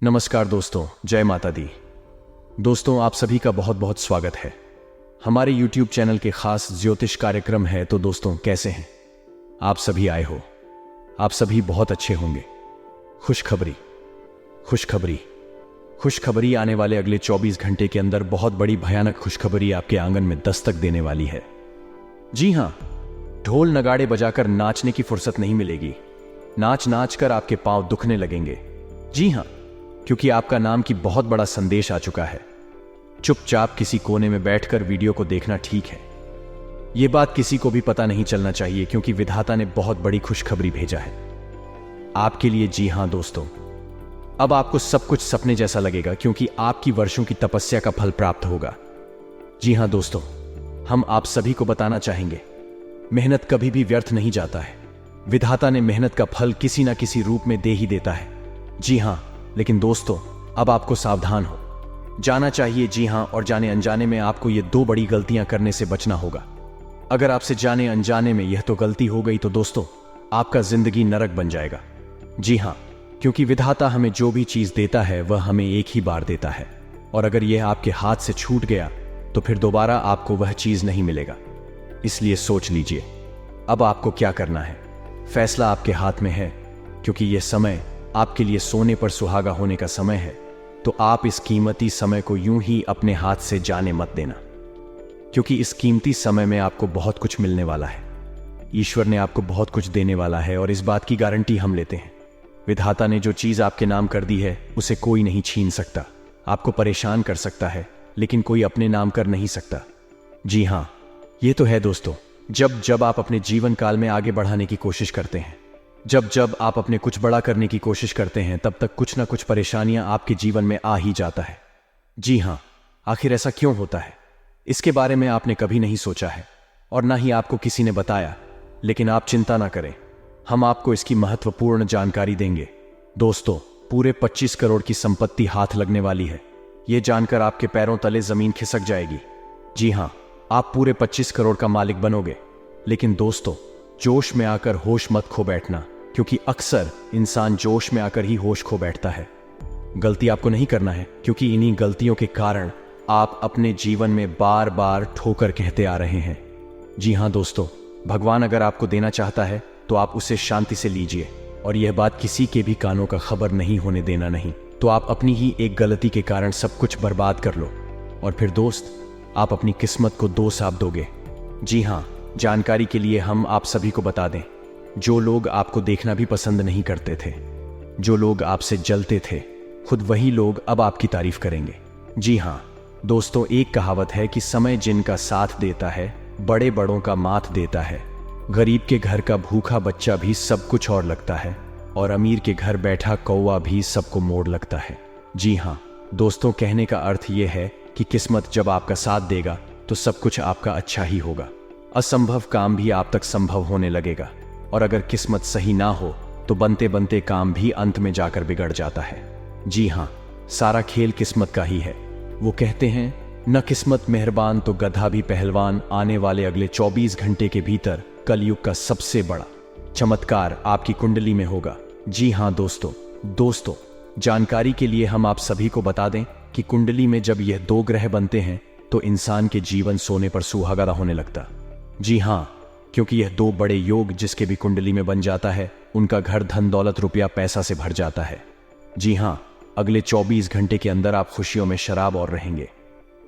नमस्कार दोस्तों, जय माता दी। दोस्तों, आप सभी का बहुत बहुत स्वागत है। हमारे YouTube चैनल के खास ज्योतिष कार्यक्रम है। तो दोस्तों, कैसे हैं आप सभी? आए हो आप सभी बहुत अच्छे होंगे। खुशखबरी खुशखबरी खुशखबरी आने वाले अगले 24 घंटे के अंदर बहुत बड़ी भयानक खुशखबरी आपके आंगन में दस्तक देने वाली है। जी हां, ढोल नगाड़े बजाकर नाचने की फुर्सत नहीं मिलेगी। नाच नाच कर आपके पांव दुखने लगेंगे। जी हां, क्योंकि आपका नाम की बहुत बड़ा संदेश आ चुका है। चुपचाप किसी कोने में बैठकर वीडियो को देखना ठीक है। यह बात किसी को भी पता नहीं चलना चाहिए, क्योंकि विधाता ने बहुत बड़ी खुशखबरी भेजा है आपके लिए। जी हां दोस्तों, अब आपको सब कुछ सपने जैसा लगेगा, क्योंकि आपकी वर्षों की तपस्या का फल प्राप्त होगा। जी हां दोस्तों, हम आप सभी को बताना चाहेंगे, मेहनत कभी भी व्यर्थ नहीं जाता है। विधाता ने मेहनत का फल किसी ना किसी रूप में दे ही देता है। जी हां, लेकिन दोस्तों, अब आपको सावधान हो जाना चाहिए। जी हां, और जाने अनजाने में आपको ये दो बड़ी गलतियां करने से बचना होगा। अगर आपसे जाने अनजाने में यह तो गलती हो गई तो दोस्तों, आपका जिंदगी नरक बन जाएगा। जी हां, क्योंकि विधाता हमें जो भी चीज देता है वह हमें एक ही बार देता है, और अगर यह आपके हाथ से छूट गया तो फिर दोबारा आपको वह चीज नहीं मिलेगा। इसलिए सोच लीजिए, अब आपको क्या करना है। फैसला आपके हाथ में है, क्योंकि यह समय आपके लिए सोने पर सुहागा होने का समय है। तो आप इस कीमती समय को यूं ही अपने हाथ से जाने मत देना, क्योंकि इस कीमती समय में आपको बहुत कुछ मिलने वाला है। ईश्वर ने आपको बहुत कुछ देने वाला है, और इस बात की गारंटी हम लेते हैं। विधाता ने जो चीज आपके नाम कर दी है उसे कोई नहीं छीन सकता। आपको परेशान कर सकता है, लेकिन कोई अपने नाम कर नहीं सकता। जी हां, यह तो है दोस्तों, जब जब आप अपने जीवन काल में आगे बढ़ाने की कोशिश करते हैं, जब जब आप अपने कुछ बड़ा करने की कोशिश करते हैं, तब तक कुछ ना कुछ परेशानियां आपके जीवन में आ ही जाता है। जी हां, आखिर ऐसा क्यों होता है, इसके बारे में आपने कभी नहीं सोचा है, और ना ही आपको किसी ने बताया। लेकिन आप चिंता ना करें, हम आपको इसकी महत्वपूर्ण जानकारी देंगे। दोस्तों, पूरे 25 करोड़ की संपत्ति हाथ लगने वाली है। यह जानकर आपके पैरों तले जमीन खिसक जाएगी। जी हां, आप पूरे 25 करोड़ का मालिक बनोगे। लेकिन दोस्तों, जोश में आकर होश मत खो बैठना, क्योंकि अक्सर इंसान जोश में आकर ही होश खो बैठता है। गलती आपको नहीं करना है, क्योंकि इन्हीं गलतियों के कारण आप अपने जीवन में बार बार ठोकर कहते आ रहे हैं। जी हां दोस्तों, भगवान अगर आपको देना चाहता है तो आप उसे शांति से लीजिए, और यह बात किसी के भी कानों का खबर नहीं होने देना। नहीं तो आप अपनी ही एक गलती के कारण सब कुछ बर्बाद कर लो, और फिर दोस्त, आप अपनी किस्मत को दोष आप दोगे। जी हां, जानकारी के लिए हम आप सभी को बता दें, जो लोग आपको देखना भी पसंद नहीं करते थे, जो लोग आपसे जलते थे, खुद वही लोग अब आपकी तारीफ करेंगे। जी हां दोस्तों, एक कहावत है कि समय जिनका साथ देता है, बड़े बड़ों का माथ देता है। गरीब के घर का भूखा बच्चा भी सब कुछ और लगता है, और अमीर के घर बैठा कौवा भी सबको मोड़ लगता है। जी हां दोस्तों, कहने का अर्थ यह है कि किस्मत जब आपका साथ देगा तो सब कुछ आपका अच्छा ही होगा। असंभव काम भी आप तक संभव होने लगेगा, और अगर किस्मत सही ना हो तो बनते बनते काम भी अंत में जाकर बिगड़ जाता है। जी हां, सारा खेल किस्मत का ही है। वो कहते हैं, न किस्मत मेहरबान तो गधा भी पहलवान। आने वाले अगले 24 घंटे के भीतर कलयुग का सबसे बड़ा चमत्कार आपकी कुंडली में होगा। जी हां दोस्तों, जानकारी के लिए हम आप सभी को बता दें कि कुंडली में जब यह दो ग्रह बनते हैं तो इंसान के जीवन सोने पर सुहागा होने लगता। जी हां, क्योंकि यह दो बड़े योग जिसके भी कुंडली में बन जाता है, उनका घर धन दौलत रुपया पैसा से भर जाता है। जी हां, अगले 24 घंटे के अंदर आप खुशियों में शराब और रहेंगे।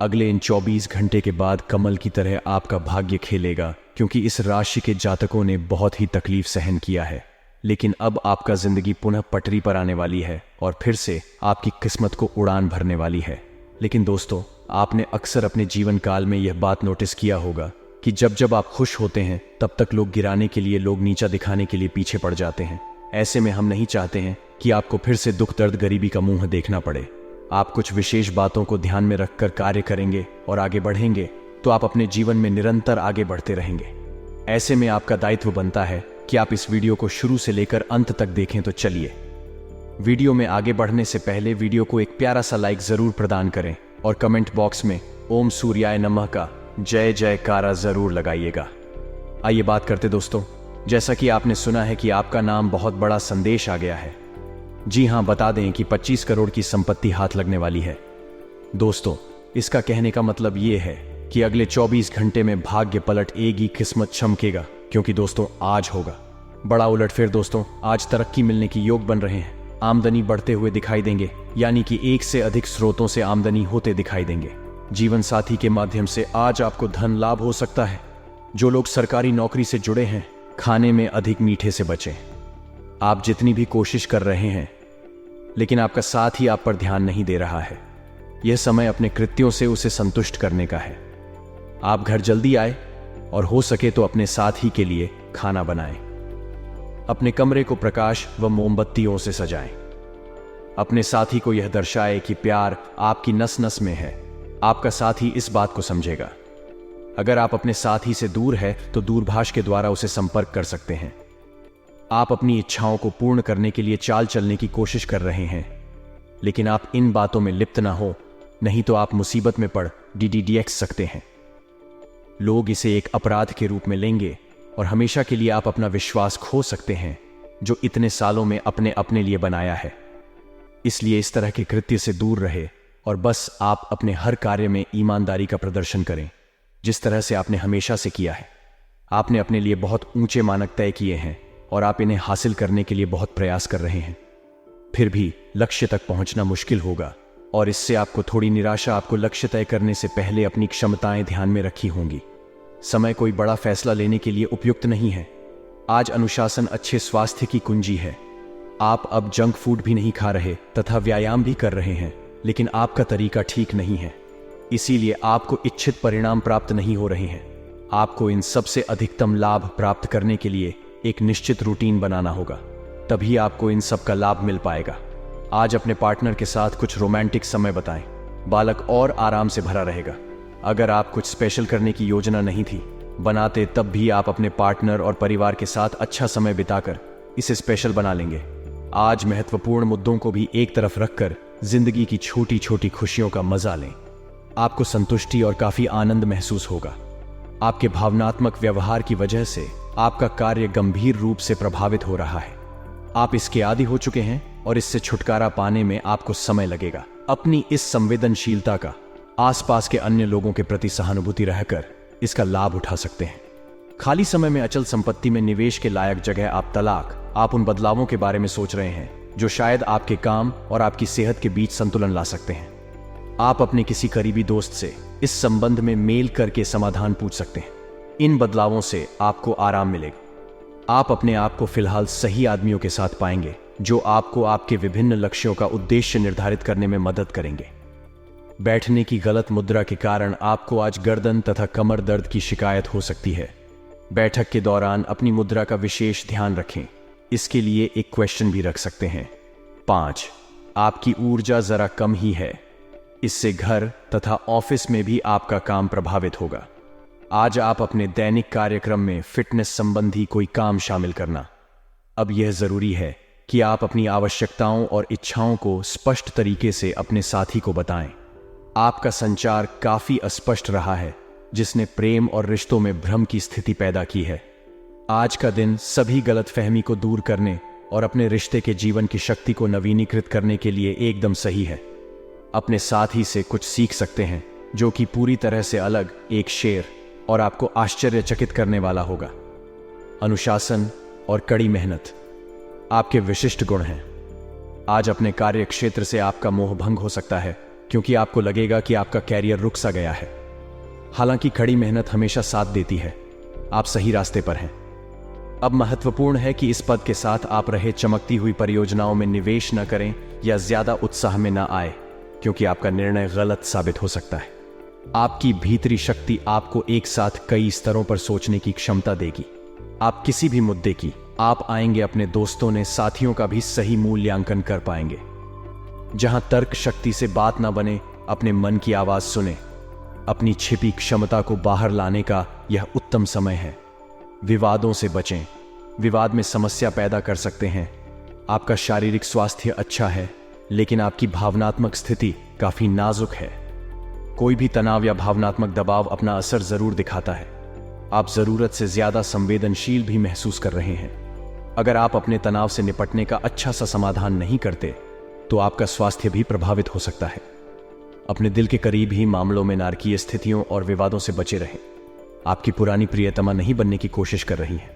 अगले इन 24 घंटे के बाद कमल की तरह आपका भाग्य खेलेगा, क्योंकि इस राशि के जातकों ने बहुत ही तकलीफ सहन किया है। लेकिन अब आपका जिंदगी पुनः पटरी पर आने वाली है, और फिर से आपकी किस्मत को उड़ान भरने वाली है। लेकिन दोस्तों, आपने अक्सर अपने जीवन काल में यह बात नोटिस किया होगा कि जब जब आप खुश होते हैं तब तक लोग गिराने के लिए, लोग नीचा दिखाने के लिए पीछे पड़ जाते हैं। ऐसे में हम नहीं चाहते हैं कि आपको फिर से दुख दर्द गरीबी का मुंह देखना पड़े। आप कुछ विशेष बातों को ध्यान में रखकर कार्य करेंगे और आगे बढ़ेंगे तो आप अपने जीवन में निरंतर आगे बढ़ते रहेंगे। ऐसे में आपका दायित्व बनता है कि आप इस वीडियो को शुरू से लेकर अंत तक देखें। तो चलिए, वीडियो में आगे बढ़ने से पहले वीडियो को एक प्यारा सा लाइक जरूर प्रदान करें, और कमेंट बॉक्स में ओम सूर्याय नमः का जय जयकारा जरूर लगाइएगा। आइए बात करते दोस्तों, जैसा कि आपने सुना है कि आपका नाम बहुत बड़ा संदेश आ गया है। जी हां, बता दें कि 25 करोड़ की संपत्ति हाथ लगने वाली है। दोस्तों, इसका कहने का मतलब ये है कि अगले 24 घंटे में भाग्य पलट एक किस्मत चमकेगा, क्योंकि दोस्तों आज होगा बड़ा उलटफेर। दोस्तों, आज तरक्की मिलने की योग बन रहे हैं, आमदनी बढ़ते हुए दिखाई देंगे, यानी कि एक से अधिक स्रोतों से आमदनी होते दिखाई देंगे। जीवन साथी के माध्यम से आज आपको धन लाभ हो सकता है। जो लोग सरकारी नौकरी से जुड़े हैं, खाने में अधिक मीठे से बचें। आप जितनी भी कोशिश कर रहे हैं, लेकिन आपका साथ ही आप पर ध्यान नहीं दे रहा है। यह समय अपने कृत्यों से उसे संतुष्ट करने का है। आप घर जल्दी आए और हो सके तो अपने साथी के लिए खाना बनाएं। अपने कमरे को प्रकाश व मोमबत्तियों से सजाएं। अपने साथी को यह दर्शाए कि प्यार आपकी नस नस में है। आपका साथी इस बात को समझेगा। अगर आप अपने साथी से दूर है तो दूरभाष के द्वारा उसे संपर्क कर सकते हैं। आप अपनी इच्छाओं को पूर्ण करने के लिए चाल चलने की कोशिश कर रहे हैं, लेकिन आप इन बातों में लिप्त ना हो, नहीं तो आप मुसीबत में पड़ डीडीडीएक्स सकते हैं। लोग इसे एक अपराध के रूप में लेंगे और हमेशा के लिए आप अपना विश्वास खो सकते हैं, जो इतने सालों में अपने लिए बनाया है। इसलिए इस तरह के कृत्य से दूर रहे और बस आप अपने हर कार्य में ईमानदारी का प्रदर्शन करें, जिस तरह से आपने हमेशा से किया है। आपने अपने लिए बहुत ऊंचे मानक तय किए हैं और आप इन्हें हासिल करने के लिए बहुत प्रयास कर रहे हैं। फिर भी लक्ष्य तक पहुंचना मुश्किल होगा और इससे आपको थोड़ी निराशा आपको लक्ष्य तय करने से पहले अपनी क्षमताएं ध्यान में रखी होंगी। समय कोई बड़ा फैसला लेने के लिए उपयुक्त नहीं है। आज अनुशासन अच्छे स्वास्थ्य की कुंजी है। आप अब जंक फूड भी नहीं खा रहे तथा व्यायाम भी कर रहे हैं, लेकिन आपका तरीका ठीक नहीं है, इसीलिए आपको इच्छित परिणाम प्राप्त नहीं हो रहे हैं। आपको इन सबसे अधिकतम लाभ प्राप्त करने के लिए एक निश्चित रूटीन बनाना होगा, तभी आपको इन सब का लाभ मिल पाएगा। आज अपने पार्टनर के साथ कुछ रोमांटिक समय बिताएं। बालक और आराम से भरा रहेगा। अगर आप कुछ स्पेशल करने की योजना नहीं थी बनाते, तब भी आप अपने पार्टनर और परिवार के साथ अच्छा समय बिताकर इसे स्पेशल बना लेंगे। आज महत्वपूर्ण मुद्दों को भी एक तरफ रखकर जिंदगी की छोटी छोटी खुशियों का मजा लें। आपको संतुष्टि और काफी आनंद महसूस होगा। आपके भावनात्मक व्यवहार की वजह से आपका कार्य गंभीर रूप से प्रभावित हो रहा है। आप इसके आदी हो चुके हैं और इससे छुटकारा पाने में आपको समय लगेगा। अपनी इस संवेदनशीलता का आसपास के अन्य लोगों के प्रति सहानुभूति रहकर इसका लाभ उठा सकते हैं। खाली समय में अचल संपत्ति में निवेश के लायक जगह आप उन बदलावों के बारे में सोच रहे हैं जो शायद आपके काम और आपकी सेहत के बीच संतुलन ला सकते हैं। आप अपने किसी करीबी दोस्त से इस संबंध में मेल करके समाधान पूछ सकते हैं। इन बदलावों से आपको आराम मिलेगा। आप अपने आप को फिलहाल सही आदमियों के साथ पाएंगे, जो आपको आपके विभिन्न लक्ष्यों का उद्देश्य निर्धारित करने में मदद करेंगे। बैठने की गलत मुद्रा के कारण आपको आज गर्दन तथा कमर दर्द की शिकायत हो सकती है। बैठक के दौरान अपनी मुद्रा का विशेष ध्यान रखें। इसके लिए एक क्वेश्चन भी रख सकते हैं। 5. आपकी ऊर्जा जरा कम ही है। इससे घर तथा ऑफिस में भी आपका काम प्रभावित होगा। आज आप अपने दैनिक कार्यक्रम में फिटनेस संबंधी कोई काम शामिल करना। अब यह जरूरी है कि आप अपनी आवश्यकताओं और इच्छाओं को स्पष्ट तरीके से अपने साथी को बताएं। आपका संचार काफी अस्पष्ट रहा है, जिसने प्रेम और रिश्तों में भ्रम की स्थिति पैदा की है। आज का दिन सभी गलतफहमी को दूर करने और अपने रिश्ते के जीवन की शक्ति को नवीनीकृत करने के लिए एकदम सही है। अपने साथी से कुछ सीख सकते हैं, जो कि पूरी तरह से अलग एक शेर और आपको आश्चर्यचकित करने वाला होगा। अनुशासन और कड़ी मेहनत आपके विशिष्ट गुण हैं। आज अपने कार्य क्षेत्र से आपका मोह भंग हो सकता है, क्योंकि आपको लगेगा कि आपका कैरियर रुक सा गया है। हालांकि कड़ी मेहनत हमेशा साथ देती है। आप सही रास्ते पर हैं। अब महत्वपूर्ण है कि इस पद के साथ आप रहे चमकती हुई परियोजनाओं में निवेश न करें या ज्यादा उत्साह में न आए, क्योंकि आपका निर्णय गलत साबित हो सकता है। आपकी भीतरी शक्ति आपको एक साथ कई स्तरों पर सोचने की क्षमता देगी। आप किसी भी मुद्दे की आप आएंगे अपने दोस्तों ने साथियों का भी सही मूल्यांकन कर पाएंगे। जहां तर्क शक्ति से बात ना बने, अपने मन की आवाज सुने। अपनी छिपी क्षमता को बाहर लाने का यह उत्तम समय है। विवादों से बचें। विवाद में समस्या पैदा कर सकते हैं। आपका शारीरिक स्वास्थ्य अच्छा है, लेकिन आपकी भावनात्मक स्थिति काफी नाजुक है। कोई भी तनाव या भावनात्मक दबाव अपना असर जरूर दिखाता है। आप जरूरत से ज्यादा संवेदनशील भी महसूस कर रहे हैं। अगर आप अपने तनाव से निपटने का अच्छा सा समाधान नहीं करते तो आपका स्वास्थ्य भी प्रभावित हो सकता है। अपने दिल के करीब ही मामलों में नारकीय स्थितियों और विवादों से बचे रहें। आपकी पुरानी प्रियतमा नहीं बनने की कोशिश कर रही हैं।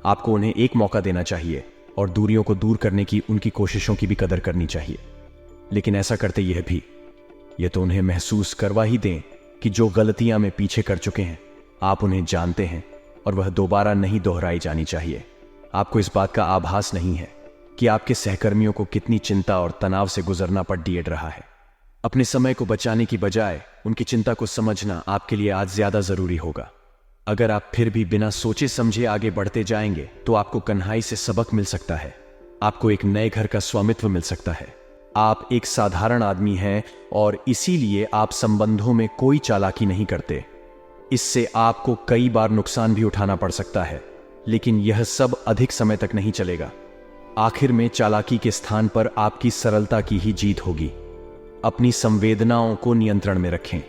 आपको उन्हें एक मौका देना चाहिए और दूरियों को दूर करने की उनकी कोशिशों की भी कदर करनी चाहिए। लेकिन ऐसा करते यह तो उन्हें महसूस करवा ही दें कि जो गलतियां में पीछे कर चुके हैं आप उन्हें जानते हैं और वह दोबारा नहीं दोहराई जानी चाहिए। आपको इस बात का आभास नहीं है कि आपके सहकर्मियों को कितनी चिंता और तनाव से गुजरना पड़ रहा है। अपने समय को बचाने की बजाय उनकी चिंता को समझना आपके लिए आज ज्यादा जरूरी होगा। अगर आप फिर भी बिना सोचे समझे आगे बढ़ते जाएंगे तो आपको कन्हाई से सबक मिल सकता है। आपको एक नए घर का स्वामित्व मिल सकता है। आप एक साधारण आदमी हैं और इसीलिए आप संबंधों में कोई चालाकी नहीं करते। इससे आपको कई बार नुकसान भी उठाना पड़ सकता है, लेकिन यह सब अधिक समय तक नहीं चलेगा। आखिर में चालाकी के स्थान पर आपकी सरलता की ही जीत होगी। अपनी संवेदनाओं को नियंत्रण में रखें।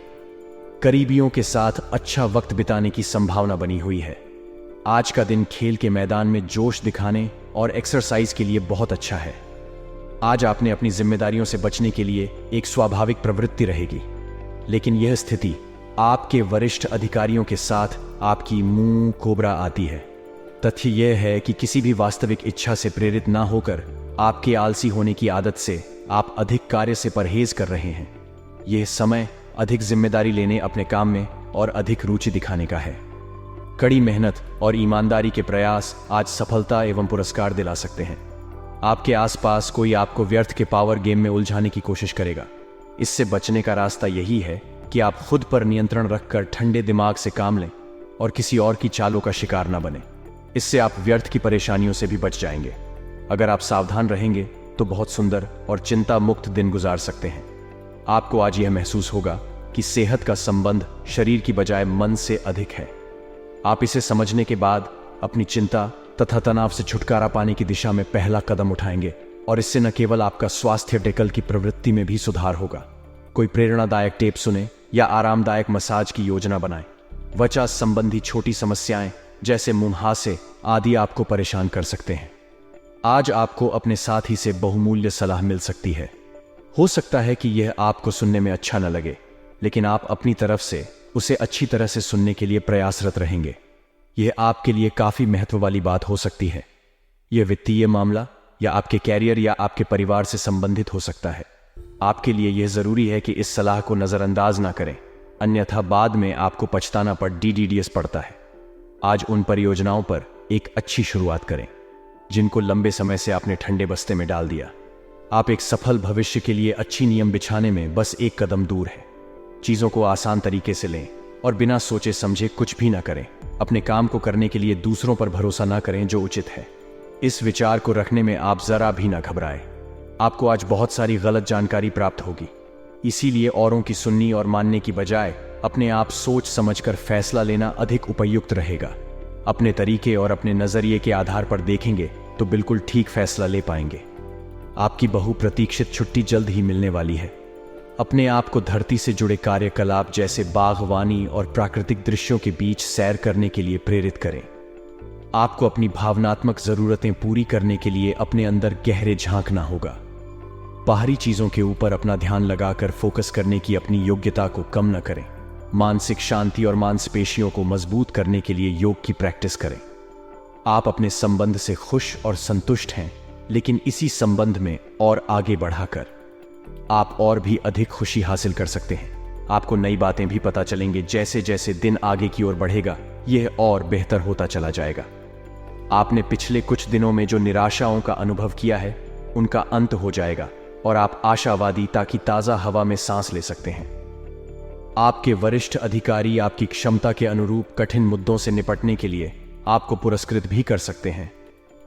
करीबियों के साथ अच्छा वक्त बिताने की संभावना बनी हुई है। आज का दिन खेल के मैदान में जोश दिखाने और एक्सरसाइज के लिए बहुत अच्छा है। आज आपने अपनी जिम्मेदारियों से बचने के लिए एक स्वाभाविक प्रवृत्ति रहेगी, लेकिन यह स्थिति आपके वरिष्ठ अधिकारियों के साथ आपकी मुंह कोबरा आती है। तथ्य यह है कि किसी भी वास्तविक इच्छा से प्रेरित ना होकर आपके आलसी होने की आदत से आप अधिक कार्य से परहेज कर रहे हैं। यह समय अधिक जिम्मेदारी लेने, अपने काम में और अधिक रुचि दिखाने का है। कड़ी मेहनत और ईमानदारी के प्रयास आज सफलता एवं पुरस्कार दिला सकते हैं। आपके आसपास कोई आपको व्यर्थ के पावर गेम में उलझाने की कोशिश करेगा। इससे बचने का रास्ता यही है कि आप खुद पर नियंत्रण रखकर ठंडे दिमाग से काम लें और किसी और की चालों का शिकार न बने। इससे आप व्यर्थ की परेशानियों से भी बच जाएंगे। अगर आप सावधान रहेंगे तो बहुत सुंदर और चिंता मुक्त दिन गुजार सकते हैं। आपको आज यह महसूस होगा कि सेहत का संबंध शरीर की बजाय मन से अधिक है। आप इसे समझने के बाद अपनी चिंता तथा तनाव से छुटकारा पाने की दिशा में पहला कदम उठाएंगे और इससे न केवल आपका स्वास्थ्य डेकल की प्रवृत्ति में भी सुधार होगा। कोई प्रेरणादायक टेप सुने या आरामदायक मसाज की योजना बनाएं। त्वचा संबंधी छोटी समस्याएं जैसे मुंहासे आदि आपको परेशान कर सकते हैं। आज आपको अपने साथी से बहुमूल्य सलाह मिल सकती है। हो सकता है कि यह आपको सुनने में अच्छा न लगे, लेकिन आप अपनी तरफ से उसे अच्छी तरह से सुनने के लिए प्रयासरत रहेंगे। यह आपके लिए काफी महत्व वाली बात हो सकती है। यह वित्तीय मामला या आपके कैरियर या आपके परिवार से संबंधित हो सकता है। आपके लिए यह जरूरी है कि इस सलाह को नजरअंदाज ना करें, अन्यथा बाद में आपको पछताना DDDS पड़ता है। आज उन परियोजनाओं पर एक अच्छी शुरुआत करें जिनको लंबे समय से आपने ठंडे बस्ते में डाल दिया। आप एक सफल भविष्य के लिए अच्छी नियम बिछाने में बस एक कदम दूर है। चीजों को आसान तरीके से लें और बिना सोचे समझे कुछ भी ना करें। अपने काम को करने के लिए दूसरों पर भरोसा ना करें जो उचित है। इस विचार को रखने में आप जरा भी ना घबराएं। आपको आज बहुत सारी गलत जानकारी प्राप्त होगी, इसीलिए औरों की सुननी और मानने की बजाय अपने आप सोच समझकर फैसला लेना अधिक उपयुक्त रहेगा। अपने तरीके और अपने नजरिए के आधार पर देखेंगे तो बिल्कुल ठीक फैसला ले पाएंगे। आपकी बहुप्रतीक्षित छुट्टी जल्द ही मिलने वाली है। अपने आप को धरती से जुड़े कार्यकलाप जैसे बागवानी और प्राकृतिक दृश्यों के बीच सैर करने के लिए प्रेरित करें। आपको अपनी भावनात्मक जरूरतें पूरी करने के लिए अपने अंदर गहरे झांकना होगा। बाहरी चीजों के ऊपर अपना ध्यान लगाकर फोकस करने की अपनी योग्यता को कम न करें। मानसिक शांति और मांसपेशियों को मजबूत करने के लिए योग की प्रैक्टिस करें। आप अपने संबंध से खुश और संतुष्ट हैं, लेकिन इसी संबंध में और आगे बढ़ाकर आप और भी अधिक खुशी हासिल कर सकते हैं। आपको नई बातें भी पता चलेंगे। जैसे जैसे दिन आगे की ओर बढ़ेगा यह और बेहतर होता चला जाएगा। आपने पिछले कुछ दिनों में जो निराशाओं का अनुभव किया है उनका अंत हो जाएगा और आप आशावादी ताकि ताजा हवा में सांस ले सकते हैं। आपके वरिष्ठ अधिकारी आपकी क्षमता के अनुरूप कठिन मुद्दों से निपटने के लिए आपको पुरस्कृत भी कर सकते हैं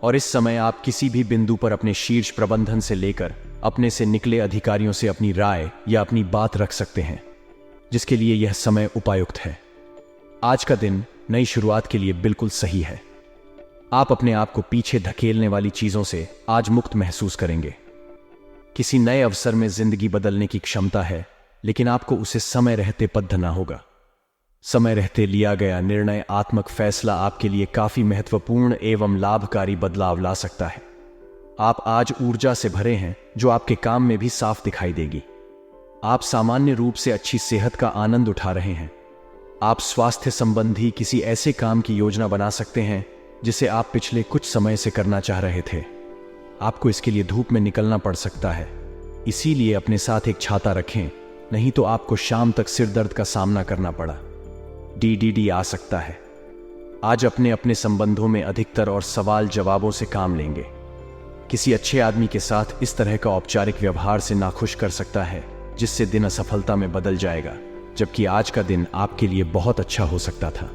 और इस समय आप किसी भी बिंदु पर अपने शीर्ष प्रबंधन से लेकर अपने से निकले अधिकारियों से अपनी राय या अपनी बात रख सकते हैं, जिसके लिए यह समय उपयुक्त है। आज का दिन नई शुरुआत के लिए बिल्कुल सही है। आप अपने आप को पीछे धकेलने वाली चीजों से आज मुक्त महसूस करेंगे। किसी नए अवसर में जिंदगी बदलने की क्षमता है, लेकिन आपको उसे समय रहते पद्धना होगा। समय रहते लिया गया निर्णय आत्मक फैसला आपके लिए काफी महत्वपूर्ण एवं लाभकारी बदलाव ला सकता है। आप आज ऊर्जा से भरे हैं जो आपके काम में भी साफ दिखाई देगी। आप सामान्य रूप से अच्छी सेहत का आनंद उठा रहे हैं। आप स्वास्थ्य संबंधी किसी ऐसे काम की योजना बना सकते हैं जिसे आप पिछले कुछ समय से करना चाह रहे थे। आपको इसके लिए धूप में निकलना पड़ सकता है, इसीलिए अपने साथ एक छाता रखें, नहीं तो आपको शाम तक सिर दर्द का सामना करना पड़ा। DDD आ सकता है। आज अपने अपने संबंधों में अधिकतर और सवाल जवाबों से काम लेंगे। किसी अच्छे आदमी के साथ इस तरह का औपचारिक व्यवहार से नाखुश कर सकता है जिससे दिन असफलता में बदल जाएगा, जबकि आज का दिन आपके लिए बहुत अच्छा हो सकता था।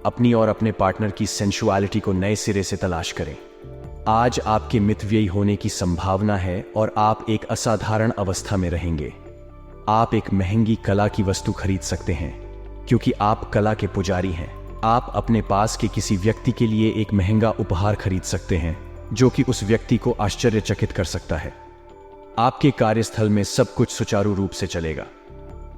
अपनी और अपने पार्टनर की सेंसुअलिटी को नए सिरे से तलाश करें। आज आपके मितव्ययी होने की संभावना है और आप एक असाधारण अवस्था में रहेंगे। आप एक महंगी कला की वस्तु खरीद सकते हैं क्योंकि आप कला के पुजारी हैं। आप अपने पास के किसी व्यक्ति के लिए एक महंगा उपहार खरीद सकते हैं जो कि उस व्यक्ति को आश्चर्यचकित कर सकता है। आपके कार्यस्थल में सब कुछ सुचारू रूप से चलेगा।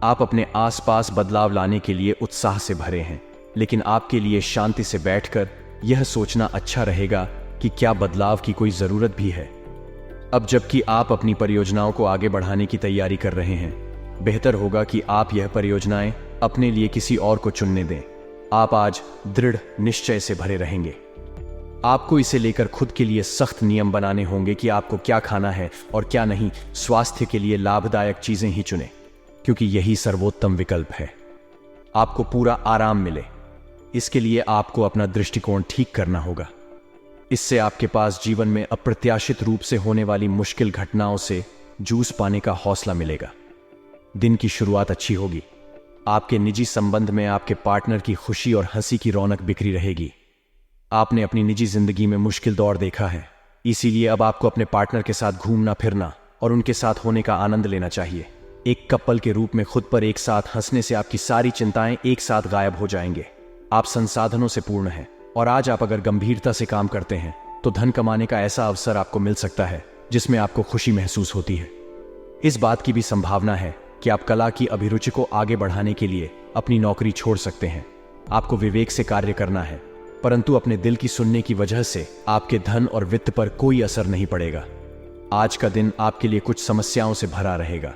आप अपने आसपास बदलाव लाने के लिए उत्साह से भरे हैं, लेकिन आपके लिए शांति से बैठकर यह सोचना अच्छा रहेगा कि क्या बदलाव की कोई जरूरत भी है। अब जबकि आप अपनी परियोजनाओं को आगे बढ़ाने की तैयारी कर रहे हैं, बेहतर होगा कि आप यह परियोजनाएं अपने लिए किसी और को चुनने दें। आप आज दृढ़ निश्चय से भरे रहेंगे। आपको इसे लेकर खुद के लिए सख्त नियम बनाने होंगे कि आपको क्या खाना है और क्या नहीं। स्वास्थ्य के लिए लाभदायक चीजें ही चुनें, क्योंकि यही सर्वोत्तम विकल्प है। आपको पूरा आराम मिले, इसके लिए आपको अपना दृष्टिकोण ठीक करना होगा। इससे आपके पास जीवन में अप्रत्याशित रूप से होने वाली मुश्किल घटनाओं से जूझ पाने का हौसला मिलेगा। दिन की शुरुआत अच्छी होगी। आपके निजी संबंध में आपके पार्टनर की खुशी और हंसी की रौनक बिखरी रहेगी। आपने अपनी निजी जिंदगी में मुश्किल दौर देखा है, इसीलिए अब आपको अपने पार्टनर के साथ घूमना फिरना और उनके साथ होने का आनंद लेना चाहिए। एक कपल के रूप में खुद पर एक साथ हंसने से आपकी सारी चिंताएं एक साथ गायब हो जाएंगे। आप संसाधनों से पूर्ण हैं और आज आप अगर गंभीरता से काम करते हैं तो धन कमाने का ऐसा अवसर आपको मिल सकता है जिसमें आपको खुशी महसूस होती है। इस बात की भी संभावना है कि आप कला की अभिरुचि को आगे बढ़ाने के लिए अपनी नौकरी छोड़ सकते हैं। आपको विवेक से कार्य करना है, परंतु अपने दिल की सुनने की वजह से आपके धन और वित्त पर कोई असर नहीं पड़ेगा। आज का दिन आपके लिए कुछ समस्याओं से भरा रहेगा।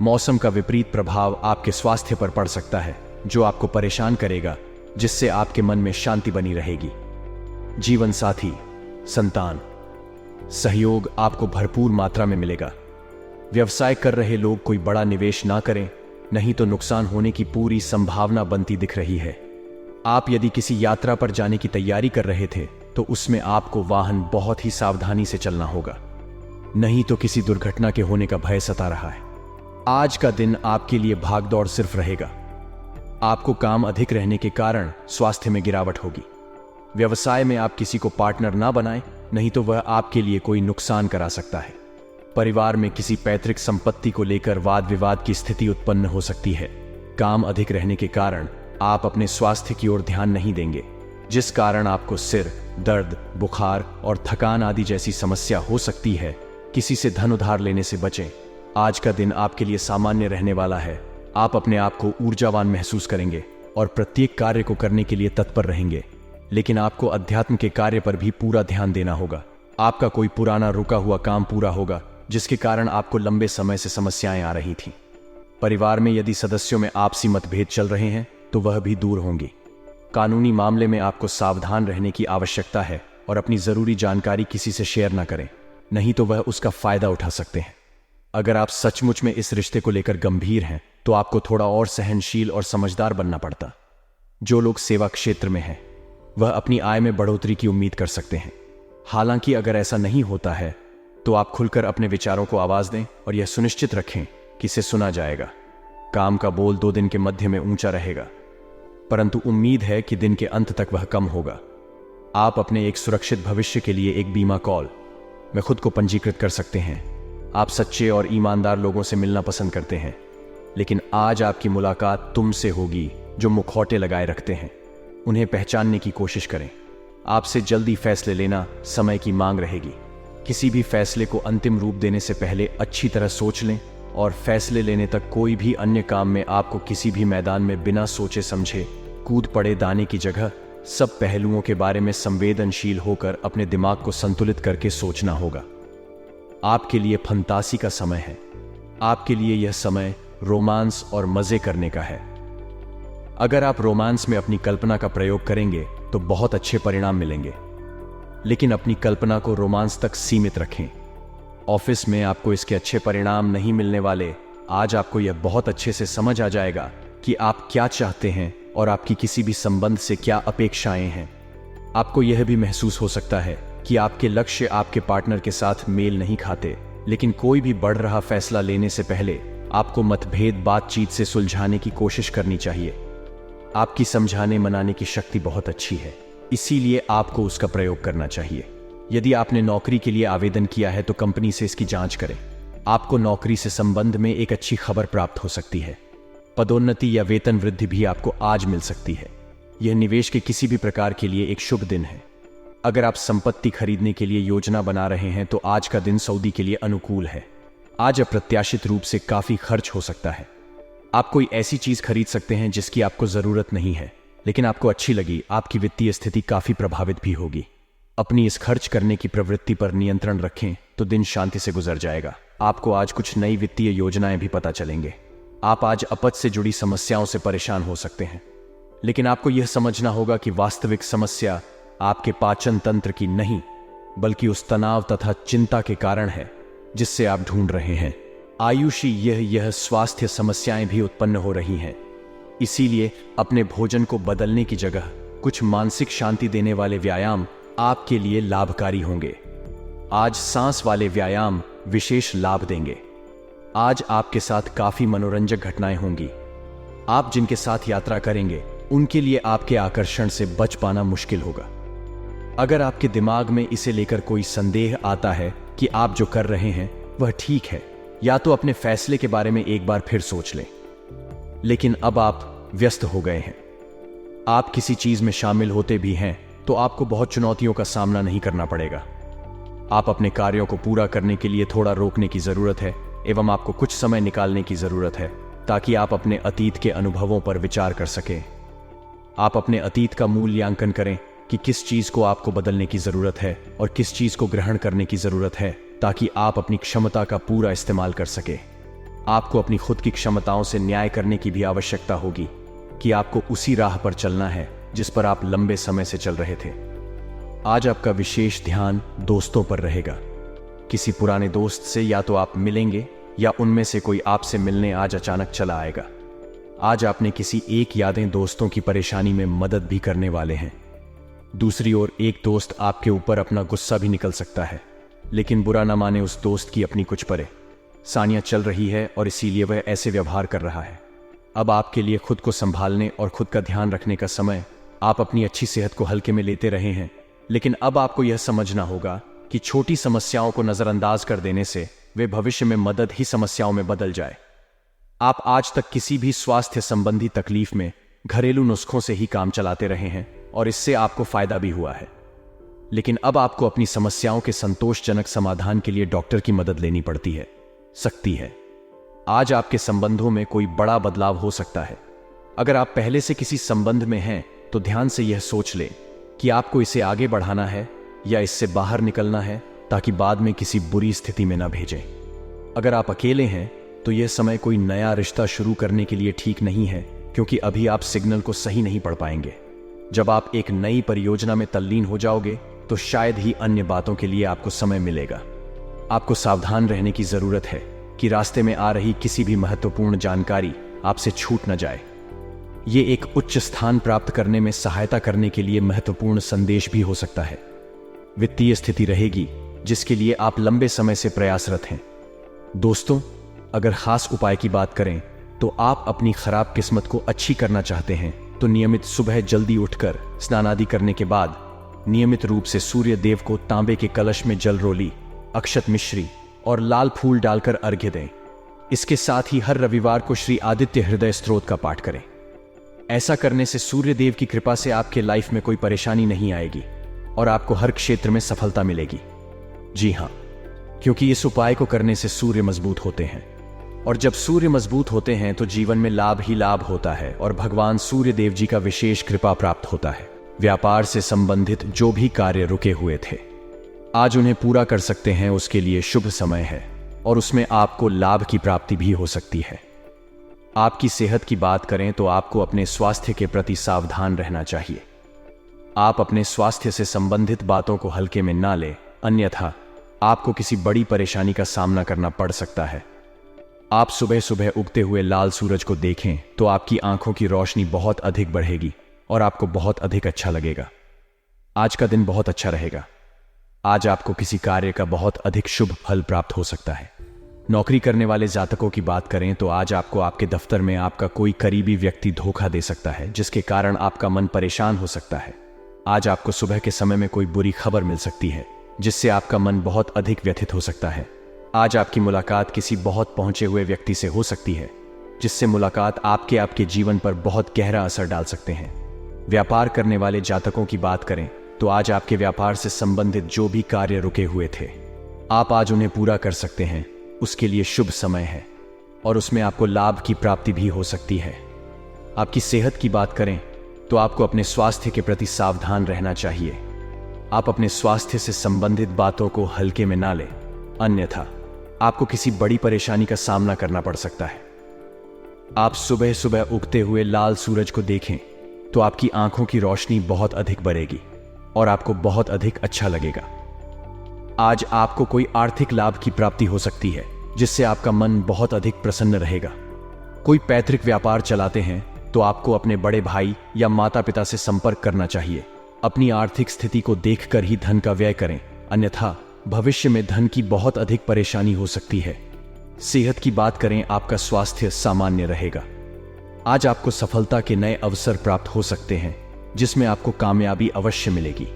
मौसम का विपरीत प्रभाव आपके स्वास्थ्य पर पड़ सकता है जो आपको परेशान करेगा, जिससे आपके मन में शांति बनी रहेगी। जीवन साथी, संतान, सहयोग आपको भरपूर मात्रा में मिलेगा। व्यवसाय कर रहे लोग कोई बड़ा निवेश ना करें, नहीं तो नुकसान होने की पूरी संभावना बनती दिख रही है। आप यदि किसी यात्रा पर जाने की तैयारी कर रहे थे तो उसमें आपको वाहन बहुत ही सावधानी से चलना होगा, नहीं तो किसी दुर्घटना के होने का भय सता रहा है। आज का दिन आपके लिए भागदौड़ सिर्फ रहेगा। आपको काम अधिक रहने के कारण स्वास्थ्य में गिरावट होगी। व्यवसाय में आप किसी को पार्टनर ना बनाएं, नहीं तो वह आपके लिए कोई नुकसान करा सकता है। परिवार में किसी पैतृक संपत्ति को लेकर वाद विवाद की स्थिति उत्पन्न हो सकती है। काम अधिक रहने के कारण आप अपने स्वास्थ्य की ओर ध्यान नहीं देंगे, जिस कारण आपको सिर दर्द, बुखार और थकान आदि जैसी समस्या हो सकती है। किसी से धन उधार लेने से बचें। आज का दिन आपके लिए सामान्य रहने वाला है। आप अपने आप को ऊर्जावान महसूस करेंगे और प्रत्येक कार्य को करने के लिए तत्पर रहेंगे, लेकिन आपको अध्यात्म के कार्य पर भी पूरा ध्यान देना होगा। आपका कोई पुराना रुका हुआ काम पूरा होगा, जिसके कारण आपको लंबे समय से समस्याएं आ रही थीं। परिवार में यदि सदस्यों में आपसी मतभेद चल रहे हैं तो वह भी दूर होंगे। कानूनी मामले में आपको सावधान रहने की आवश्यकता है और अपनी जरूरी जानकारी किसी से शेयर न करें, नहीं तो वह उसका फायदा उठा सकते हैं। अगर आप सचमुच में इस रिश्ते को लेकर गंभीर हैं तो आपको थोड़ा और सहनशील और समझदार बनना पड़ता। जो लोग सेवा क्षेत्र में हैं वह अपनी आय में बढ़ोतरी की उम्मीद कर सकते हैं। हालांकि अगर ऐसा नहीं होता है तो आप खुलकर अपने विचारों को आवाज दें और यह सुनिश्चित रखें कि इसे सुना जाएगा। काम का बोल 2 दिन के मध्य में ऊंचा रहेगा, परंतु उम्मीद है कि दिन के अंत तक वह कम होगा। आप अपने एक सुरक्षित भविष्य के लिए एक बीमा कॉल में खुद को पंजीकृत कर सकते हैं। आप सच्चे और ईमानदार लोगों से मिलना पसंद करते हैं, लेकिन आज आपकी मुलाकात तुमसे होगी जो मुखौटे लगाए रखते हैं। उन्हें पहचानने की कोशिश करें। आपसे जल्दी फैसले लेना समय की मांग रहेगी। किसी भी फैसले को अंतिम रूप देने से पहले अच्छी तरह सोच लें और फैसले लेने तक कोई भी अन्य काम में आपको किसी भी मैदान में बिना सोचे समझे कूद पड़े दाने की जगह सब पहलुओं के बारे में संवेदनशील होकर अपने दिमाग को संतुलित करके सोचना होगा। आपके लिए फंतासी का समय है। आपके लिए यह समय रोमांस और मजे करने का है। अगर आप रोमांस में अपनी कल्पना का प्रयोग करेंगे तो बहुत अच्छे परिणाम मिलेंगे, लेकिन अपनी कल्पना को रोमांस तक सीमित रखें। ऑफिस में आपको इसके अच्छे परिणाम नहीं मिलने वाले। आज आपको यह बहुत अच्छे से समझ आ जाएगा कि आप क्या चाहते हैं और आपकी किसी भी संबंध से क्या अपेक्षाएं हैं। आपको यह भी महसूस हो सकता है कि आपके लक्ष्य आपके पार्टनर के साथ मेल नहीं खाते, लेकिन कोई भी बढ़ रहा फैसला लेने से पहले आपको मतभेद बातचीत से सुलझाने की कोशिश करनी चाहिए। आपकी समझाने मनाने की शक्ति बहुत अच्छी है, इसीलिए आपको उसका प्रयोग करना चाहिए। यदि आपने नौकरी के लिए आवेदन किया है तो कंपनी से इसकी जांच करें। आपको नौकरी से संबंध में एक अच्छी खबर प्राप्त हो सकती है। पदोन्नति या वेतन वृद्धि भी आपको आज मिल सकती है। यह निवेश के किसी भी प्रकार के लिए एक शुभ दिन है। अगर आप संपत्ति खरीदने के लिए योजना बना रहे हैं तो आज का दिन सऊदी के लिए अनुकूल है। आज अप्रत्याशित रूप से काफी खर्च हो सकता है। आप कोई ऐसी चीज खरीद सकते हैं जिसकी आपको जरूरत नहीं है, लेकिन आपको अच्छी लगी। आपकी वित्तीय स्थिति काफी प्रभावित भी होगी। अपनी इस खर्च करने की प्रवृत्ति पर नियंत्रण रखें तो दिन शांति से गुजर जाएगा। आपको आज कुछ नई वित्तीय योजनाएं भी पता चलेंगे। आप आज अपच से जुड़ी समस्याओं से परेशान हो सकते हैं, लेकिन आपको यह समझना होगा कि वास्तविक समस्या आपके पाचन तंत्र की नहीं, बल्कि उस तनाव तथा चिंता के कारण है जिससे आप ढूंढ रहे हैं। आयुषी यह स्वास्थ्य समस्याएं भी उत्पन्न हो रही हैं। इसीलिए अपने भोजन को बदलने की जगह कुछ मानसिक शांति देने वाले व्यायाम आपके लिए लाभकारी होंगे। आज सांस वाले व्यायाम विशेष लाभ देंगे। आज आपके साथ काफी मनोरंजक घटनाएं होंगी। आप जिनके साथ यात्रा करेंगे उनके लिए आपके आकर्षण से बच पाना मुश्किल होगा। अगर आपके दिमाग में इसे लेकर कोई संदेह आता है कि आप जो कर रहे हैं वह ठीक है, या तो अपने फैसले के बारे में एक बार फिर सोच लें। लेकिन अब आप व्यस्त हो गए हैं। आप किसी चीज में शामिल होते भी हैं तो आपको बहुत चुनौतियों का सामना नहीं करना पड़ेगा। आप अपने कार्यों को पूरा करने के लिए थोड़ा रोकने की जरूरत है एवं आपको कुछ समय निकालने की जरूरत है ताकि आप अपने अतीत के अनुभवों पर विचार कर सकें। आप अपने अतीत का मूल्यांकन करें कि किस चीज को आपको बदलने की जरूरत है और किस चीज को ग्रहण करने की जरूरत है, ताकि आप अपनी क्षमता का पूरा इस्तेमाल कर सके। आपको अपनी खुद की क्षमताओं से न्याय करने की भी आवश्यकता होगी कि आपको उसी राह पर चलना है जिस पर आप लंबे समय से चल रहे थे। आज आपका विशेष ध्यान दोस्तों पर रहेगा। किसी पुराने दोस्त से या तो आप मिलेंगे या उनमें से कोई आपसे मिलने आज अचानक चला आएगा। आज आपने किसी एक यादें दोस्तों की परेशानी में मदद भी करने वाले हैं। दूसरी ओर एक दोस्त आपके ऊपर अपना गुस्सा भी निकल सकता है, लेकिन बुरा न माने उस दोस्त की अपनी कुछ परेशानियां चल रही है और इसीलिए वह ऐसे व्यवहार कर रहा है। अब आपके लिए खुद को संभालने और खुद का ध्यान रखने का समय। आप अपनी अच्छी सेहत को हल्के में लेते रहे हैं, लेकिन अब आपको यह समझना होगा कि छोटी समस्याओं को नजरअंदाज कर देने से वे भविष्य में मदद ही समस्याओं में बदल जाए। आप आज तक किसी भी स्वास्थ्य संबंधी तकलीफ में घरेलू नुस्खों से ही काम चलाते रहे हैं और इससे आपको फायदा भी हुआ है, लेकिन अब आपको अपनी समस्याओं के संतोषजनक समाधान के लिए डॉक्टर की मदद लेनी पड़ती है सकती है। आज आपके संबंधों में कोई बड़ा बदलाव हो सकता है। अगर आप पहले से किसी संबंध में हैं तो ध्यान से यह सोच लें कि आपको इसे आगे बढ़ाना है या इससे बाहर निकलना है, ताकि बाद में किसी बुरी स्थिति में ना भेजें। अगर आप अकेले हैं तो यह समय कोई नया रिश्ता शुरू करने के लिए ठीक नहीं है, क्योंकि अभी आप सिग्नल को सही नहीं पढ़ पाएंगे। जब आप एक नई परियोजना में तल्लीन हो जाओगे तो शायद ही अन्य बातों के लिए आपको समय मिलेगा। आपको सावधान रहने की जरूरत है कि रास्ते में आ रही किसी भी महत्वपूर्ण जानकारी आपसे छूट न जाए। ये एक उच्च स्थान प्राप्त करने में सहायता करने के लिए महत्वपूर्ण संदेश भी हो सकता है। वित्तीय स्थिति रहेगी जिसके लिए आप लंबे समय से प्रयासरत हैं। दोस्तों, अगर खास उपाय की बात करें तो आप अपनी खराब किस्मत को अच्छी करना चाहते हैं तो नियमित सुबह जल्दी उठकर स्नान आदि करने के बाद नियमित रूप से सूर्य देव को तांबे के कलश में जल रोली, अक्षत मिश्री और लाल फूल डालकर अर्घ्य दें। इसके साथ ही हर रविवार को श्री आदित्य हृदय स्तोत्र का पाठ करें। ऐसा करने से सूर्य देव की कृपा से आपके लाइफ में कोई परेशानी नहीं आएगी और आपको हर क्षेत्र में सफलता मिलेगी। जी हां, क्योंकि इस उपाय को करने से सूर्य मजबूत होते हैं। और जब सूर्य मजबूत होते हैं तो जीवन में लाभ ही लाभ होता है और भगवान सूर्य देव जी का विशेष कृपा प्राप्त होता है। व्यापार से संबंधित जो भी कार्य रुके हुए थे, आज उन्हें पूरा कर सकते हैं। उसके लिए शुभ समय है और उसमें आपको लाभ की प्राप्ति भी हो सकती है। आपकी सेहत की बात करें तो आपको अपने स्वास्थ्य के प्रति सावधान रहना चाहिए। आप अपने स्वास्थ्य से संबंधित बातों को हल्के में ना लें, अन्यथा आपको किसी बड़ी परेशानी का सामना करना पड़ सकता है। आप सुबह सुबह उगते हुए लाल सूरज को देखें तो आपकी आंखों की रोशनी बहुत अधिक बढ़ेगी और आपको बहुत अधिक अच्छा लगेगा। आज का दिन बहुत अच्छा रहेगा। आज आपको किसी कार्य का बहुत अधिक शुभ फल प्राप्त हो सकता है। नौकरी करने वाले जातकों की बात करें तो आज आपको आपके दफ्तर में आपका कोई करीबी व्यक्ति धोखा दे सकता है, जिसके कारण आपका मन परेशान हो सकता है। आज आपको सुबह के समय में कोई बुरी खबर मिल सकती है, जिससे आपका मन बहुत अधिक व्यथित हो सकता है। आज आपकी मुलाकात किसी बहुत पहुंचे हुए व्यक्ति से हो सकती है, जिससे मुलाकात आपके जीवन पर बहुत गहरा असर डाल सकते हैं। व्यापार करने वाले जातकों की बात करें तो आज आपके व्यापार से संबंधित जो भी कार्य रुके हुए थे, आप आज उन्हें पूरा कर सकते हैं। उसके लिए शुभ समय है और उसमें आपको लाभ की प्राप्ति भी हो सकती है। आपकी सेहत की बात करें तो आपको अपने स्वास्थ्य के प्रति सावधान रहना चाहिए। आप अपने स्वास्थ्य से संबंधित बातों को हल्के में ना लें, अन्यथा आपको किसी बड़ी परेशानी का सामना करना पड़ सकता है। आप सुबह सुबह उगते हुए लाल सूरज को देखें तो आपकी आंखों की रोशनी बहुत अधिक बढ़ेगी और आपको बहुत अधिक अच्छा लगेगा। आज आपको कोई आर्थिक लाभ की प्राप्ति हो सकती है, जिससे आपका मन बहुत अधिक प्रसन्न रहेगा। कोई पैतृक व्यापार चलाते हैं तो आपको अपने बड़े भाई या माता पिता से संपर्क करना चाहिए। अपनी आर्थिक स्थिति को देखकर ही धन का व्यय करें, अन्यथा भविष्य में धन की बहुत अधिक परेशानी हो सकती है। सेहत की बात करें, आपका स्वास्थ्य सामान्य रहेगा। आज आपको सफलता के नए अवसर प्राप्त हो सकते हैं, जिसमें आपको कामयाबी अवश्य मिलेगी।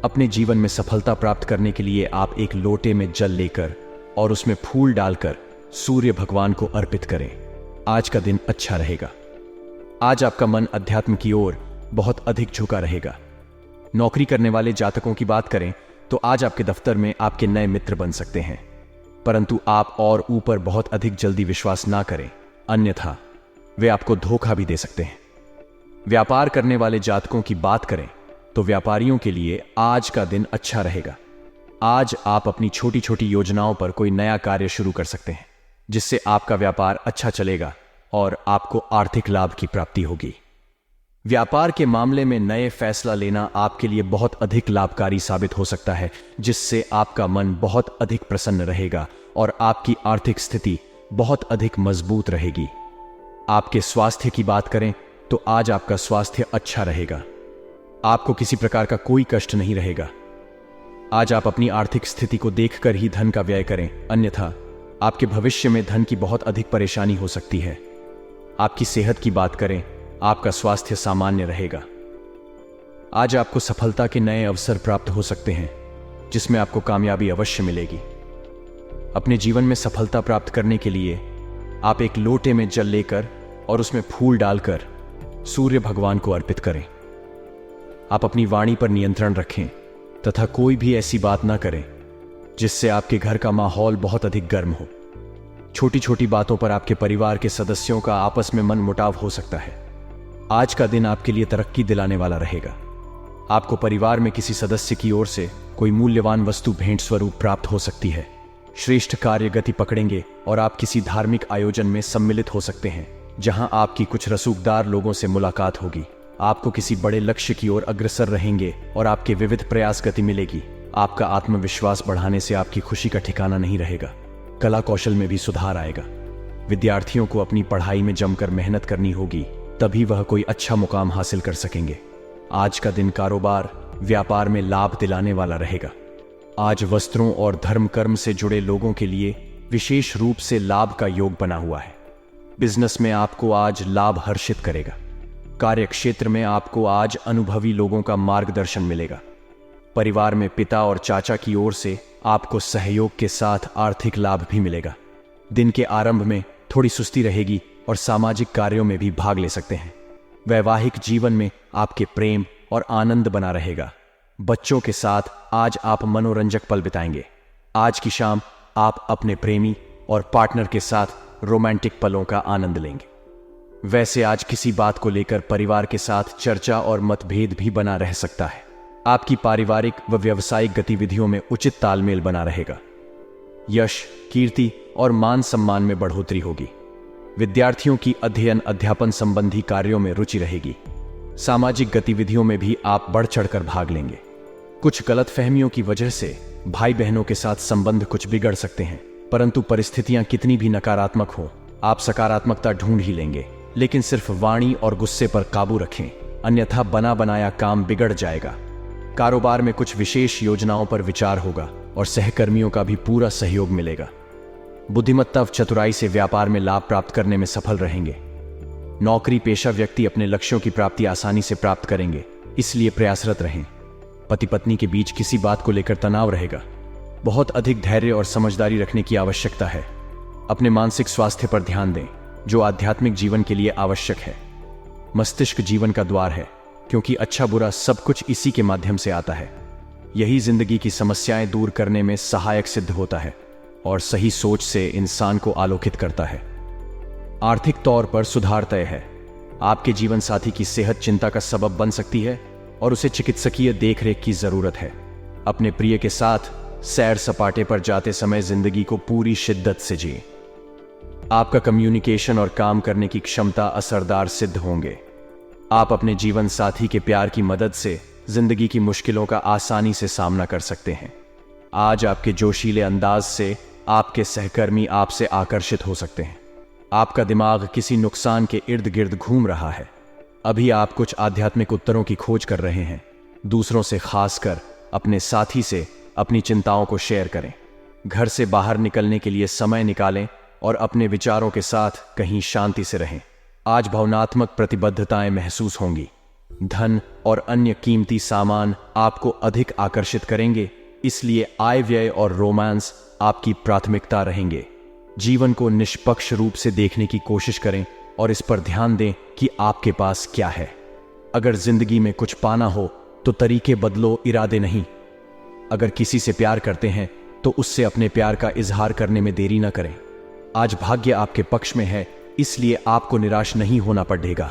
अपने जीवन में सफलता प्राप्त करने के लिए आप एक लोटे में जल लेकर और उसमें फूल डालकर सूर्य भगवान को अर्पित करें। आज का दिन अच्छा रहेगा। आज आपका मन अध्यात्म की ओर बहुत अधिक झुका रहेगा। नौकरी करने वाले जातकों की बात करें तो आज आपके दफ्तर में आपके नए मित्र बन सकते हैं, परंतु आप और ऊपर बहुत अधिक जल्दी विश्वास ना करें, अन्यथा वे आपको धोखा भी दे सकते हैं। व्यापार करने वाले जातकों की बात करें तो व्यापारियों के लिए आज का दिन अच्छा रहेगा। आज आप अपनी छोटी छोटी योजनाओं पर कोई नया कार्य शुरू कर सकते हैं, जिससे आपका व्यापार अच्छा चलेगा और आपको आर्थिक लाभ की प्राप्ति होगी। व्यापार के मामले में नए फैसला लेना आपके लिए बहुत अधिक लाभकारी साबित हो सकता है, जिससे आपका मन बहुत अधिक प्रसन्न रहेगा और आपकी आर्थिक स्थिति बहुत अधिक मजबूत रहेगी। आपके स्वास्थ्य की बात करें तो आज आपका स्वास्थ्य अच्छा रहेगा। आपको किसी प्रकार का कोई कष्ट नहीं रहेगा। आज आप अपनी आर्थिक स्थिति को देखकर ही धन का व्यय करें, अन्यथा आपके भविष्य में धन की बहुत अधिक परेशानी हो सकती है। आपकी सेहत की बात करें, आपका स्वास्थ्य सामान्य रहेगा। आज आपको सफलता के नए अवसर प्राप्त हो सकते हैं, जिसमें आपको कामयाबी अवश्य मिलेगी। अपने जीवन में सफलता प्राप्त करने के लिए आप एक लोटे में जल लेकर और उसमें फूल डालकर सूर्य भगवान को अर्पित करें। आप अपनी वाणी पर नियंत्रण रखें तथा कोई भी ऐसी बात ना करें जिससे आपके घर का माहौल बहुत अधिक गर्म हो। छोटी छोटी बातों पर आपके परिवार के सदस्यों का आपस में मनमुटाव हो सकता है। आज का दिन आपके लिए तरक्की दिलाने वाला रहेगा। आपको परिवार में किसी सदस्य की ओर से कोई मूल्यवान वस्तु भेंट स्वरूप प्राप्त हो सकती है। श्रेष्ठ कार्य गति पकड़ेंगे और आप किसी धार्मिक आयोजन में सम्मिलित हो सकते हैं, जहां आपकी कुछ रसूखदार लोगों से मुलाकात होगी। आपको किसी बड़े लक्ष्य की ओर अग्रसर रहेंगे और आपके विविध प्रयास गति मिलेगी। आपका आत्मविश्वास बढ़ाने से आपकी खुशी का ठिकाना नहीं रहेगा। कला कौशल में भी सुधार आएगा। विद्यार्थियों को अपनी पढ़ाई में जमकर मेहनत करनी होगी, तभी वह कोई अच्छा मुकाम हासिल कर सकेंगे। आज का दिन कारोबार व्यापार में लाभ दिलाने वाला रहेगा। आज वस्त्रों और धर्म कर्म से जुड़े लोगों के लिए विशेष रूप से लाभ का योग बना हुआ है। बिजनेस में आपको आज लाभ हर्षित करेगा। कार्य क्षेत्र में आपको आज अनुभवी लोगों का मार्गदर्शन मिलेगा। परिवार में पिता और चाचा की ओर से आपको सहयोग के साथ आर्थिक लाभ भी मिलेगा। दिन के आरंभ में थोड़ी सुस्ती रहेगी और सामाजिक कार्यों में भी भाग ले सकते हैं। वैवाहिक जीवन में आपके प्रेम और आनंद बना रहेगा। बच्चों के साथ आज आप मनोरंजक पल बिताएंगे। आज की शाम आप अपने प्रेमी और पार्टनर के साथ रोमांटिक पलों का आनंद लेंगे। वैसे आज किसी बात को लेकर परिवार के साथ चर्चा और मतभेद भी बना रह सकता है। आपकी पारिवारिक व व्यावसायिक गतिविधियों में उचित तालमेल बना रहेगा। यश, कीर्ति और मान सम्मान में बढ़ोतरी होगी। विद्यार्थियों की अध्ययन अध्यापन संबंधी कार्यों में रुचि रहेगी। सामाजिक गतिविधियों में भी आप बढ़ चढ़कर भाग लेंगे। कुछ गलतफहमियों की वजह से भाई बहनों के साथ संबंध कुछ बिगड़ सकते हैं, परंतु परिस्थितियां कितनी भी नकारात्मक हो, आप सकारात्मकता ढूंढ ही लेंगे। लेकिन सिर्फ वाणी और गुस्से पर काबू रखें, अन्यथा बना बनाया काम बिगड़ जाएगा। कारोबार में कुछ विशेष योजनाओं पर विचार होगा और सहकर्मियों का भी पूरा सहयोग मिलेगा। बुद्धिमत्ता व चतुराई से व्यापार में लाभ प्राप्त करने में सफल रहेंगे। नौकरी पेशा व्यक्ति अपने लक्ष्यों की प्राप्ति आसानी से प्राप्त करेंगे, इसलिए प्रयासरत रहें। पति पत्नी के बीच किसी बात को लेकर तनाव रहेगा। बहुत अधिक धैर्य और समझदारी रखने की आवश्यकता है। अपने मानसिक स्वास्थ्य पर ध्यान दें, जो आध्यात्मिक जीवन के लिए आवश्यक है। मस्तिष्क जीवन का द्वार है, क्योंकि अच्छा बुरा सब कुछ इसी के माध्यम से आता है। यही जिंदगी की समस्याएं दूर करने में सहायक सिद्ध होता है और सही सोच से इंसान को आलोकित करता है। आर्थिक तौर पर सुधार तय है। आपके जीवन साथी की सेहत चिंता का सबब बन सकती है और उसे चिकित्सकीय देखरेख की जरूरत है। अपने प्रिय के साथ सैर सपाटे पर जाते समय जिंदगी को पूरी शिद्दत से जिए। आपका कम्युनिकेशन और काम करने की क्षमता असरदार सिद्ध होंगे। आप अपने जीवन साथी के प्यार की मदद से जिंदगी की मुश्किलों का आसानी से सामना कर सकते हैं। आज आपके जोशीले अंदाज से आपके सहकर्मी आपसे आकर्षित हो सकते हैं। आपका दिमाग किसी नुकसान के इर्द गिर्द घूम रहा है। अभी आप कुछ आध्यात्मिक उत्तरों की खोज कर रहे हैं। दूसरों से, खासकर अपने साथी से, अपनी चिंताओं को शेयर करें। घर से बाहर निकलने के लिए समय निकालें और अपने विचारों के साथ कहीं शांति से रहें। आज भावनात्मक प्रतिबद्धताएं महसूस होंगी। धन और अन्य कीमती सामान आपको अधिक आकर्षित करेंगे, इसलिए आय व्यय और रोमांस आपकी प्राथमिकता रहेंगे। जीवन को निष्पक्ष रूप से देखने की कोशिश करें और इस पर ध्यान दें कि आपके पास क्या है। अगर जिंदगी में कुछ पाना हो तो तरीके बदलो, इरादे नहीं। अगर किसी से प्यार करते हैं तो उससे अपने प्यार का इजहार करने में देरी न करें। आज भाग्य आपके पक्ष में है, इसलिए आपको निराश नहीं होना पड़ेगा।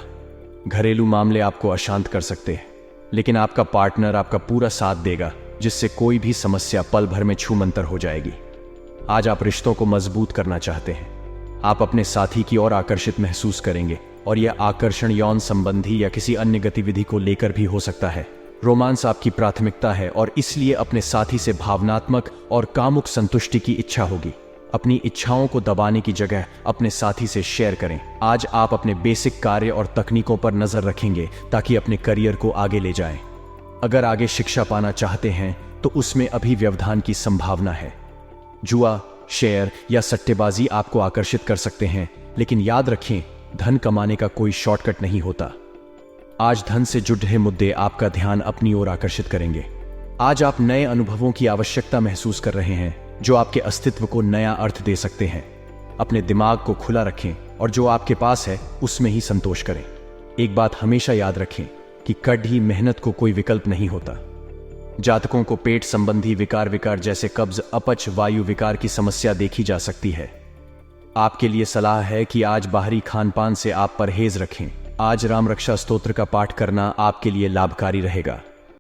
घरेलू मामले आपको अशांत कर सकते हैं, लेकिन आपका पार्टनर आपका पूरा साथ देगा, जिससे कोई भी समस्या पल भर में छूमंतर हो जाएगी। आज आप रिश्तों को मजबूत करना चाहते हैं। आप अपने साथी की ओर आकर्षित महसूस करेंगे और यह आकर्षण यौन संबंधी या किसी अन्य गतिविधि को लेकर भी हो सकता है। रोमांस आपकी प्राथमिकता है और इसलिए अपने साथी से भावनात्मक और कामुक संतुष्टि की इच्छा होगी। अपनी इच्छाओं को दबाने की जगह अपने साथी से शेयर करें। आज आप अपने बेसिक कार्य और तकनीकों पर नजर रखेंगे ताकि अपने करियर को आगे ले जाएं। अगर आगे शिक्षा पाना चाहते हैं तो उसमें अभी व्यवधान की संभावना है। जुआ, शेयर या सट्टेबाजी आपको आकर्षित कर सकते हैं, लेकिन याद रखें, धन कमाने का कोई शॉर्टकट नहीं होता। आज धन से जुड़े मुद्दे आपका ध्यान अपनी ओर आकर्षित करेंगे। आज आप नए अनुभवों की आवश्यकता महसूस कर रहे हैं, जो आपके अस्तित्व को नया अर्थ दे सकते हैं। अपने दिमाग को खुला रखें और जो आपके पास है उसमें ही संतोष करें। एक बात हमेशा याद रखें कि कड़ी मेहनत को कोई विकल्प नहीं होता। जातकों को पेट संबंधी विकार जैसे कब्ज, अपच, वायु विकार की समस्या देखी जा सकती है। आपके लिए सलाह है कि आज बाहरी खानपान से आप परहेज रखें। आज राम रक्षा स्तोत्र का पाठ करना आपके लिए लाभकारी रहेगा।